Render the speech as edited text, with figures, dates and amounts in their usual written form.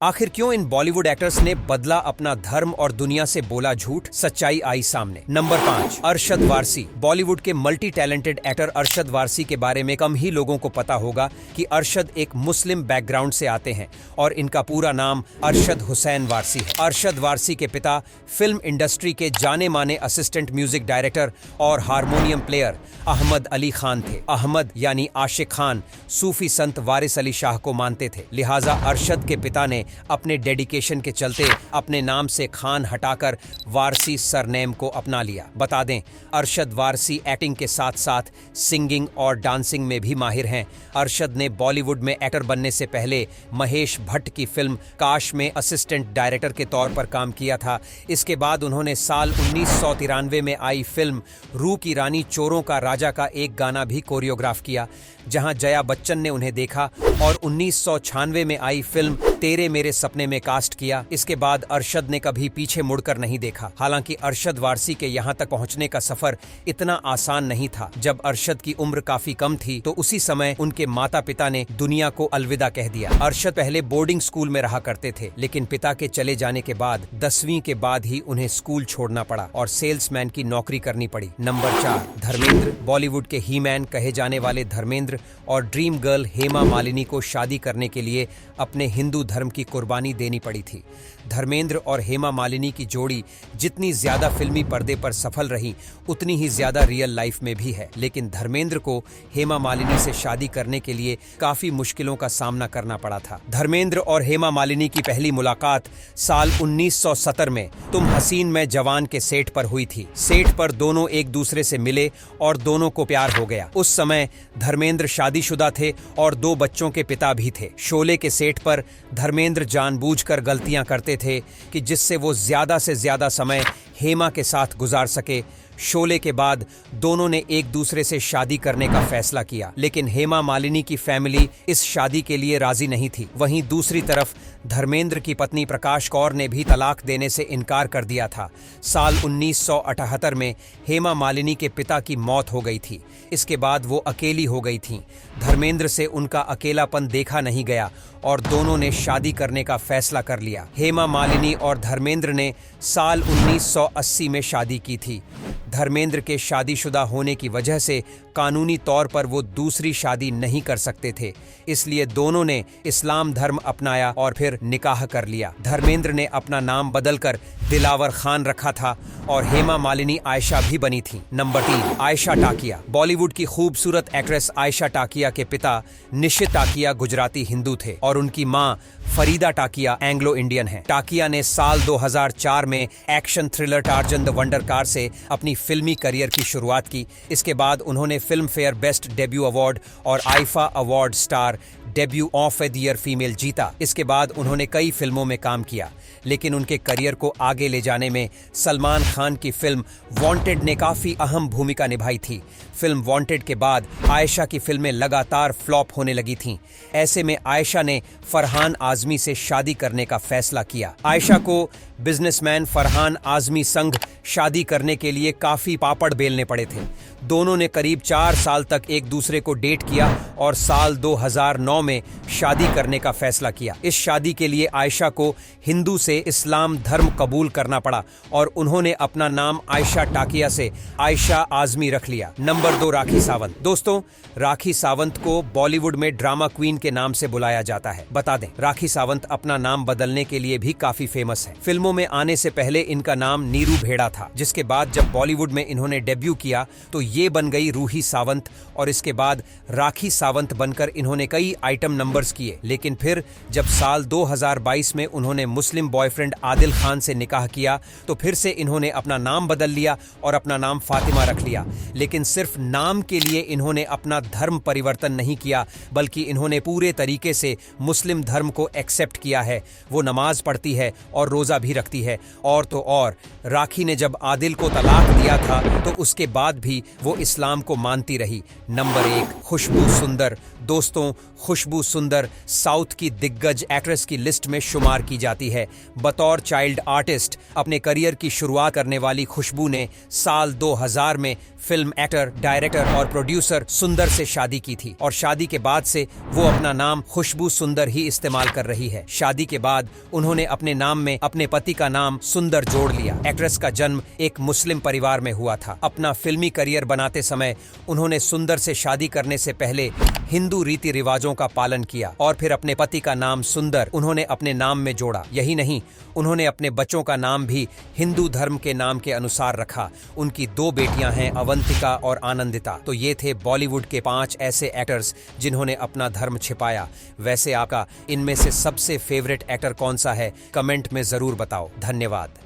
आखिर क्यों इन बॉलीवुड एक्टर्स ने बदला अपना धर्म और दुनिया से बोला झूठ? सच्चाई आई सामने। नंबर 5, अरशद वारसी। बॉलीवुड के multi talented actor Arshad Warsi के बारे में कम ही लोगों को पता होगा कि अरशद एक मुस्लिम बैकग्राउंड से आते हैं और इनका पूरा नाम अरशद हुसैन वारसी है। अरशद वारसी के पिता फिल्म इंडस्ट्री के जाने माने असिस्टेंट म्यूजिक डायरेक्टर और हारमोनियम प्लेयर अहमद अली खान थे। अहमद यानी आशिक खान सूफी संत वारिस अली शाह को मानते थे, लिहाजा अरशद के पिता ने अपने डेडिकेशन के चलते अपने नाम से खान हटाकर वारसी सरनेम को अपना लिया। बता दें, अरशद वारसी एक्टिंग के साथ साथ सिंगिंग और डांसिंग में भी माहिर हैं। अरशद ने बॉलीवुड में एक्टर बनने से पहले महेश भट्ट की फिल्म काश में असिस्टेंट डायरेक्टर के तौर पर काम किया था। इसके बाद उन्होंने साल 1993 में आई फिल्म रू की रानी चोरों का राजा का एक गाना भी कोरियोग्राफ किया, जहां जया बच्चन ने उन्हें देखा और 1996 में आई फिल्म तेरे मेरे सपने में कास्ट किया। इसके बाद अरशद ने कभी पीछे मुड़कर नहीं देखा। हालांकि अरशद वारसी के यहां तक पहुंचने का सफर इतना आसान नहीं था। जब अरशद की उम्र काफी कम थी तो उसी समय उनके माता पिता ने दुनिया को अलविदा कह दिया। अरशद पहले बोर्डिंग स्कूल में रहा करते थे, लेकिन पिता के चले जाने के बाद 10वीं के बाद ही उन्हें स्कूल छोड़ना पड़ा और सेल्समैन की नौकरी करनी पड़ी। नंबर 4, धर्मेंद्र। बॉलीवुड के ही मैन कहे जाने वाले धर्मेंद्र और ड्रीम गर्ल हेमा मालिनी को शादी करने के लिए अपने हिंदू धर्म की कुर्बानी देनी पड़ी थी। धर्मेंद्र और हेमा मालिनी की जोड़ी जितनी ज्यादा फिल्मी पर्दे पर सफल रही, उतनी ही ज्यादा रियल लाइफ में भी है। लेकिन धर्मेंद्र को हेमा मालिनी से शादी करने के लिए काफी मुश्किलों का सामना करना पड़ा था। धर्मेंद्र और हेमा मालिनी की पहली मुलाकात साल 1970 में तुम हसीन मैं जवान के सेट पर हुई थी। सेट पर दोनों एक दूसरे से मिले और दोनों को प्यार हो गया। उस समय धर्मेंद्र शादीशुदा थे और 2 बच्चों के पिता भी थे। शोले के सेट पर धर्मेंद्र जानबूझकर गलतियां करते थे कि जिससे वो ज्यादा से ज्यादा समय हेमा के साथ गुजार सके। शोले के बाद दोनों ने एक दूसरे से शादी करने का फैसला किया, लेकिन हेमा मालिनी की फैमिली इस शादी के लिए राजी नहीं थी। वहीं दूसरी तरफ धर्मेंद्र की पत्नी प्रकाश कौर ने भी तलाक देने से इनकार कर दिया था। साल 1978 में हेमा मालिनी के पिता की मौत हो गई थी। इसके बाद वो अकेली हो गई थीं। धर्मेंद्र से उनका अकेलापन देखा नहीं गया और दोनों ने शादी करने का फैसला कर लिया। हेमा मालिनी और धर्मेंद्र ने साल 1980 में शादी की थी। धर्मेंद्र के शादीशुदा होने की वजह से कानूनी तौर पर वो दूसरी शादी नहीं कर सकते थे, इसलिए दोनों ने इस्लाम धर्म अपनाया और फिर निकाह कर लिया। धर्मेंद्र ने अपना नाम बदलकर दिलावर खान रखा था और हेमा मालिनी आयशा भी बनी थी। नंबर 3, आयशा टाकिया। बॉलीवुड की खूबसूरत एक्ट्रेस आयशा टाकिया के पिता निशित टाकिया गुजराती हिंदू थे और उनकी मां फरीदा टाकिया एंग्लो इंडियन है। टाकिया ने साल 2004 में action thriller Tarzan the wonder car से अपनी फिल्मी करियर की शुरुआत की। इसके बाद उन्होंने Filmfare best debut award और IIFA award star debut of the year female जीता। इसके बाद उन्होंने कई फिल्मों में काम किया, लेकिन उनके करियर को आगे ले जाने में सलमान खान की फिल्म वांटेड ने काफी अहम भूमिका निभाई थी। फिल्म वांटेड के बाद आयशा की फिल्में लगातार फ्लॉप होने लगी थीं। ऐसे में आयशा ने फरहान आजमी से शादी करने का फैसला किया। आयशा को बिजनेसमैन फरहान आजमी संग शादी करने के लिए काफी पापड़ बेलने पड़े थे। दोनों ने करीब 4 साल तक एक दूसरे को डेट किया और साल 2009 में शादी करने का फैसला किया। इस शादी के लिए आयशा को हिंदू से इस्लाम धर्म कबूल करना पड़ा और उन्होंने अपना नाम आयशा टाकिया से आयशा आजमी रख लिया। नंबर 2, राखी सावंत। दोस्तों, राखी सावंत को बॉलीवुड में ड्रामा क्वीन के नाम से बुलाया जाता है। बता दें, राखी सावंत अपना नाम बदलने के लिए भी काफी फेमस है। फिल्मों में आने से पहले इनका नाम नीरू भेड़ा था, जिसके बाद जब बॉलीवुड में इन्होंने डेब्यू किया तो ये बन गई रूही सावंत और इसके बाद राखी सावंत बनकर इन्होंने कई आइटम नंबर्स किए। लेकिन फिर जब साल 2022 में उन्होंने मुस्लिम बॉयफ्रेंड आदिल खान से निकाह किया तो फिर से इन्होंने अपना नाम बदल लिया और अपना नाम फातिमा रख लिया। लेकिन सिर्फ नाम के लिए इन्होंने अपना धर्म परिवर्तन नहीं किया, बल्कि इन्होंने पूरे तरीके से मुस्लिम धर्म को एक्सेप्ट किया है। वो नमाज पढ़ती है और रोजा भी रखती है। और तो और राखी ने जब आदिल को तलाक दिया था तो उसके बाद भी वो इस्लाम को मानती रही। नंबर 1, खुशबू सुंदर। दोस्तों, खुशबू सुंदर साउथ की दिग्गज एक्ट्रेस की लिस्ट में शुमार की जाती है। बतौर चाइल्ड आर्टिस्ट अपने करियर की शुरुआत करने वाली खुशबू ने साल 2000 में फिल्म एक्टर, डायरेक्टर और प्रोड्यूसर सुंदर से शादी की थी और शादी के बाद से वो अपना नाम खुशबू सुंदर ही इस्तेमाल कर रही है। शादी के बाद उन्होंने अपने नाम में अपने पति का नाम सुंदर जोड़ लिया। एक्ट्रेस का जन्म एक मुस्लिम परिवार में हुआ था। अपना फिल्मी करियर बनाते समय उन्होंने सुंदर से शादी करने से पहले हिंदू रीति रिवाजों का पालन किया और फिर अपने पति का नाम सुंदर उन्होंने अपने नाम में जोड़ा। यही नहीं, उन्होंने अपने बच्चों का नाम भी हिंदू धर्म के नाम के अनुसार रखा। उनकी 2 बेटियां हैं, अवंतिका और आनंदिता। तो ये थे बॉलीवुड के 5 ऐसे एक्टर्स जिन्होंने अपना धर्म छिपाया। वैसे आपका इनमें से सबसे फेवरेट एक्टर कौन सा है? कमेंट में जरूर बताओ। धन्यवाद।